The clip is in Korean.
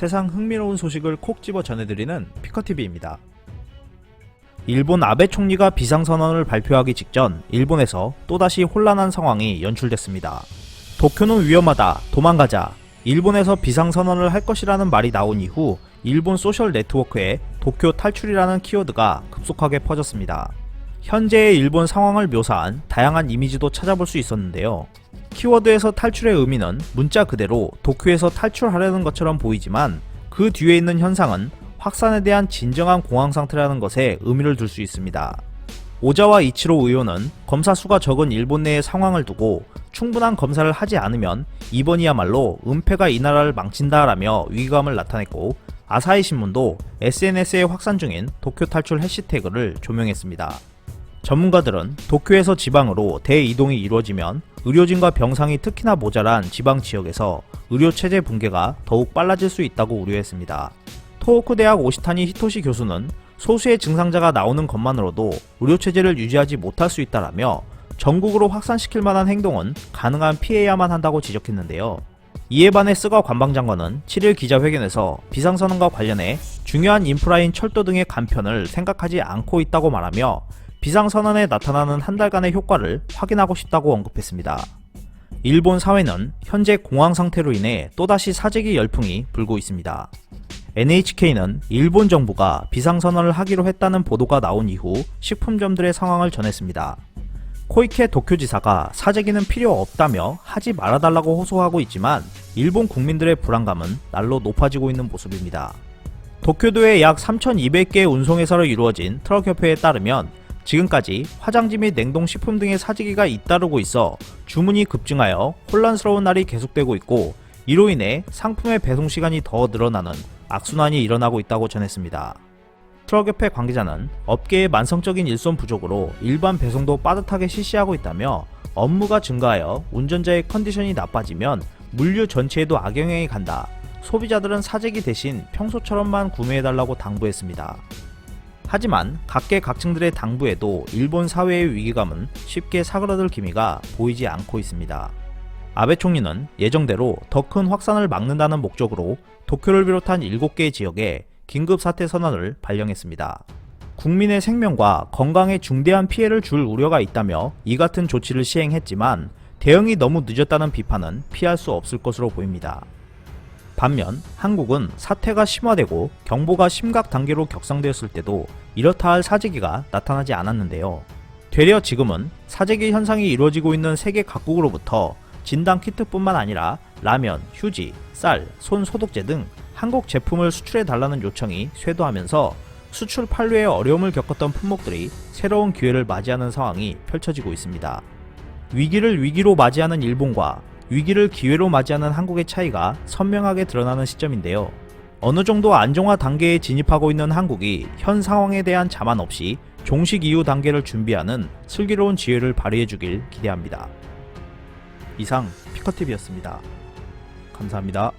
세상 흥미로운 소식을 콕 집어 전해드리는 피커TV입니다. 일본 아베 총리가 비상선언을 발표하기 직전 일본에서 또다시 혼란한 상황이 연출됐습니다. 도쿄는 위험하다, 도망가자, 일본에서 비상선언을 할 것이라는 말이 나온 이후 일본 소셜 네트워크에 도쿄 탈출이라는 키워드가 급속하게 퍼졌습니다. 현재의 일본 상황을 묘사한 다양한 이미지도 찾아볼 수 있었는데요. 키워드에서 탈출의 의미는 문자 그대로 도쿄에서 탈출하려는 것처럼 보이지만 그 뒤에 있는 현상은 확산에 대한 진정한 공황 상태라는 것에 의미를 둘 수 있습니다. 오자와 이치로 의원은 검사 수가 적은 일본 내의 상황을 두고 충분한 검사를 하지 않으면 이번이야말로 은폐가 이 나라를 망친다라며 위기감을 나타냈고, 아사히 신문도 SNS에 확산 중인 도쿄 탈출 해시태그를 조명했습니다. 전문가들은 도쿄에서 지방으로 대이동이 이루어지면 의료진과 병상이 특히나 모자란 지방 지역에서 의료체제 붕괴가 더욱 빨라질 수 있다고 우려했습니다. 토호쿠 대학 오시타니 히토시 교수는 소수의 증상자가 나오는 것만으로도 의료체제를 유지하지 못할 수 있다라며 전국으로 확산시킬 만한 행동은 가능한 피해야만 한다고 지적했는데요. 이에 반해 스가 관방장관은 7일 기자회견에서 비상선언과 관련해 중요한 인프라인 철도 등의 간편을 생각하지 않고 있다고 말하며 비상선언에 나타나는 한 달간의 효과를 확인하고 싶다고 언급했습니다. 일본 사회는 현재 공황 상태로 인해 또다시 사재기 열풍이 불고 있습니다. NHK는 일본 정부가 비상선언을 하기로 했다는 보도가 나온 이후 식품점들의 상황을 전했습니다. 코이케 도쿄지사가 사재기는 필요 없다며 하지 말아달라고 호소하고 있지만 일본 국민들의 불안감은 날로 높아지고 있는 모습입니다. 도쿄도의 약 3,200개의 운송회사로 이루어진 트럭협회에 따르면 지금까지 화장지 및 냉동식품 등의 사재기가 잇따르고 있어 주문이 급증하여 혼란스러운 날이 계속되고 있고, 이로 인해 상품의 배송 시간이 더 늘어나는 악순환이 일어나고 있다고 전했습니다. 트럭협회 관계자는 업계의 만성적인 일손 부족으로 일반 배송도 빠듯하게 실시하고 있다며 업무가 증가하여 운전자의 컨디션이 나빠지면 물류 전체에도 악영향이 간다, 소비자들은 사재기 대신 평소처럼만 구매해달라고 당부했습니다. 하지만 각계각층들의 당부에도 일본 사회의 위기감은 쉽게 사그라들 기미가 보이지 않고 있습니다. 아베 총리는 예정대로 더 큰 확산을 막는다는 목적으로 도쿄를 비롯한 7개의 지역에 긴급사태 선언을 발령했습니다. 국민의 생명과 건강에 중대한 피해를 줄 우려가 있다며 이 같은 조치를 시행했지만 대응이 너무 늦었다는 비판은 피할 수 없을 것으로 보입니다. 반면 한국은 사태가 심화되고 경보가 심각 단계로 격상되었을 때도 이렇다 할 사재기가 나타나지 않았는데요. 되려 지금은 사재기 현상이 이루어지고 있는 세계 각국으로부터 진단 키트뿐만 아니라 라면, 휴지, 쌀, 손 소독제 등 한국 제품을 수출해달라는 요청이 쇄도하면서 수출 판로에 어려움을 겪었던 품목들이 새로운 기회를 맞이하는 상황이 펼쳐지고 있습니다. 위기를 위기로 맞이하는 일본과 위기를 기회로 맞이하는 한국의 차이가 선명하게 드러나는 시점인데요. 어느 정도 안정화 단계에 진입하고 있는 한국이 현 상황에 대한 자만 없이 종식 이후 단계를 준비하는 슬기로운 지혜를 발휘해주길 기대합니다. 이상 피커TV였습니다. 감사합니다.